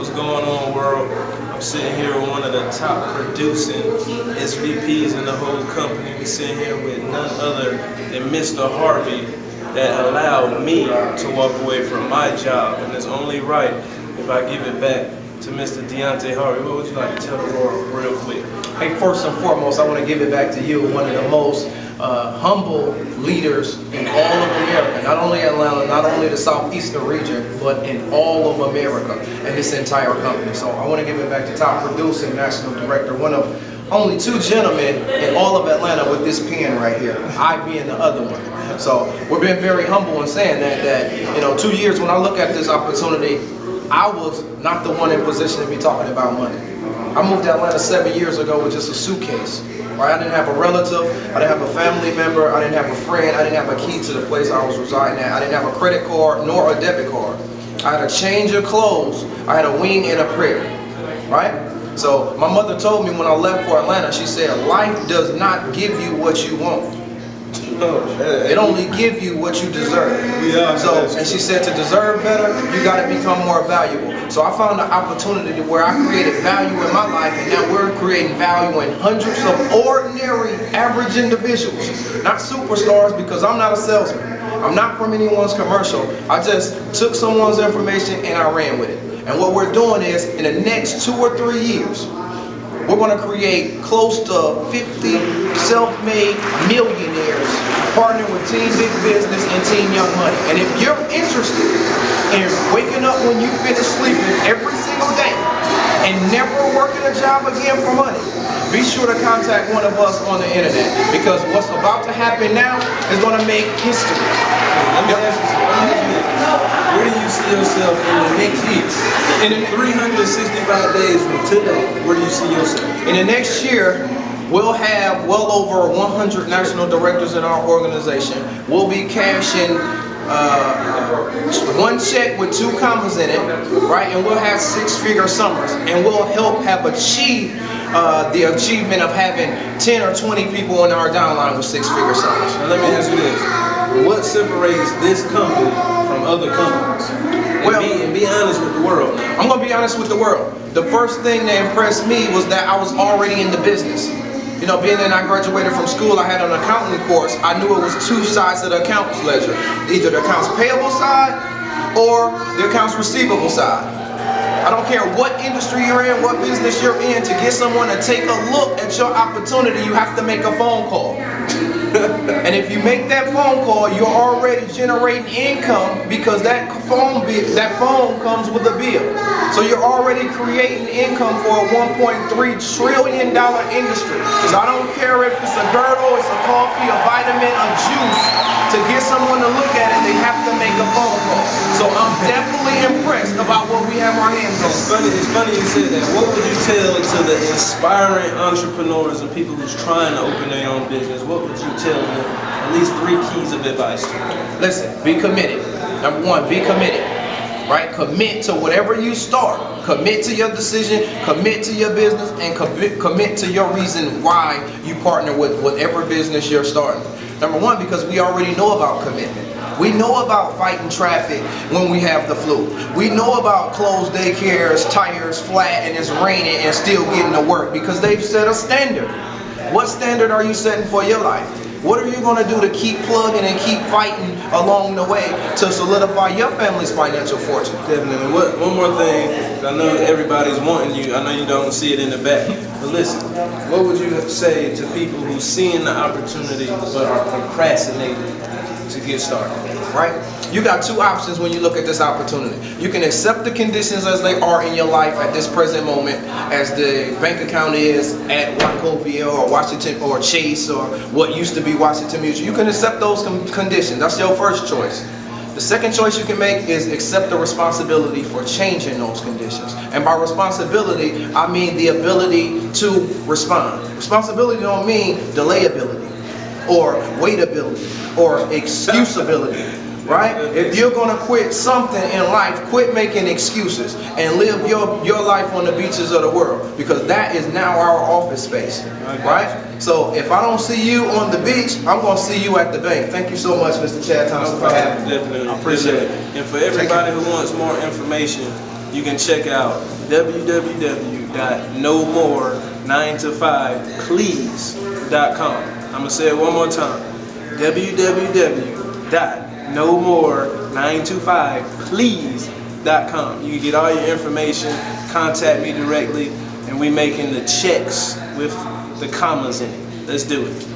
What's going on, world? I'm sitting here with one of the top producing SVPs in the whole company. We're sitting here with none other than Mr. Harvey that allowed me to walk away from my job. And it's only right if I give it back to Mr. Deontay Harvey. What would you like to tell the world real quick? Hey, first and foremost, I want to give it back to you, one of the most humble leaders in all of America, not only Atlanta, not only the southeastern region, but in all of America and this entire company. So I want to give it back to top producing national director, one of only two gentlemen in all of Atlanta with this pen right here, I being the other one. So we're being very humble in saying that 2 years when I look at this opportunity, I was not the one in position to be talking about money. I moved to Atlanta 7 years ago with just a suitcase. Right? I didn't have a relative, I didn't have a family member, I didn't have a friend, I didn't have a key to the place I was residing at. I didn't have a credit card nor a debit card. I had a change of clothes, I had a wing and a prayer. Right? So my mother told me when I left for Atlanta, she said, life does not give you what you want. It only gives you what you deserve. And she said to deserve better, you got to become more valuable. So I found an opportunity where I created value in my life, and now we're creating value in hundreds of ordinary, average individuals. Not superstars, because I'm not a salesman. I'm not from anyone's commercial. I just took someone's information and I ran with it. And what we're doing is, in the next 2 or 3 years, we're going to create close to 50 self-made millionaires partnering with Team Big Business and Team Young Money. And if you're interested in waking up when you finish sleeping every single day and never working a job again for money, be sure to contact one of us on the internet, because what's about to happen now is going to make history. Let me ask you, where do you see yourself in the next year? In the 365 days from today, where do you see yourself? In the next year, we'll have well over 100 national directors in our organization. We'll be cashing one check with 2 commas in it, right? And we'll have 6-figure summers, and we'll help have achieved the achievement of having 10 or 20 people in our downline with 6-figure summers. Now let me ask you this. What separates this company from other companies? And be honest with the world. I'm going to be honest with the world. The first thing that impressed me was that I was already in the business. You know, being that I graduated from school, I had an accounting course. I knew it was 2 sides of the accounts ledger. Either the accounts payable side or the accounts receivable side. I don't care what industry you're in, what business you're in, to get someone to take a look at your opportunity, you have to make a phone call. And if you make that phone call, you're already generating income, because that phone comes with a bill. So you're already creating income for a $1.3 trillion industry. So I don't care if it's a girdle, it's a coffee, a vitamin, a juice. To get someone to look at it, they have to make a phone call. So I'm definitely impressed about what we have our hands on. It's funny you said that. What would you tell to the inspiring entrepreneurs and people who's trying to open their own business? What would you tell them? At least 3 keys of advice to them. Listen, be committed. Number 1, be committed. Right? Commit to whatever you start. Commit to your decision, commit to your business, and commit to your reason why you partner with whatever business you're starting. Number 1, because we already know about commitment. We know about fighting traffic when we have the flu. We know about closed daycares, tires flat, and it's raining and still getting to work, because they've set a standard. What standard are you setting for your life? What are you going to do to keep plugging and keep fighting along the way to solidify your family's financial fortune? Definitely. One more thing, I know everybody's wanting you, I know you don't see it in the back, but listen, what would you say to people who seeing the opportunity but are procrastinating to get started? Right? You got 2 options when you look at this opportunity. You can accept the conditions as they are in your life at this present moment, as the bank account is at Wachovia or Washington or Chase or what used to be Washington Mutual. You can accept those conditions. That's your first choice. The second choice you can make is accept the responsibility for changing those conditions. And by responsibility, I mean the ability to respond. Responsibility don't mean delayability or waitability or excusability. Right? If you're going to quit something in life, quit making excuses and live your life on the beaches of the world, because that is now our office space. Right? So if I don't see you on the beach, I'm going to see you at the bank. Thank you so much, Mr. Chad Thompson, for having me. Definitely. I appreciate it. And for everybody who wants more information, you can check out www.nomore9to5please.com. I'm going to say it one more time. www.nomore9to5please.com. You can get all your information, contact me directly, and we making the checks with the commas in it. Let's do it.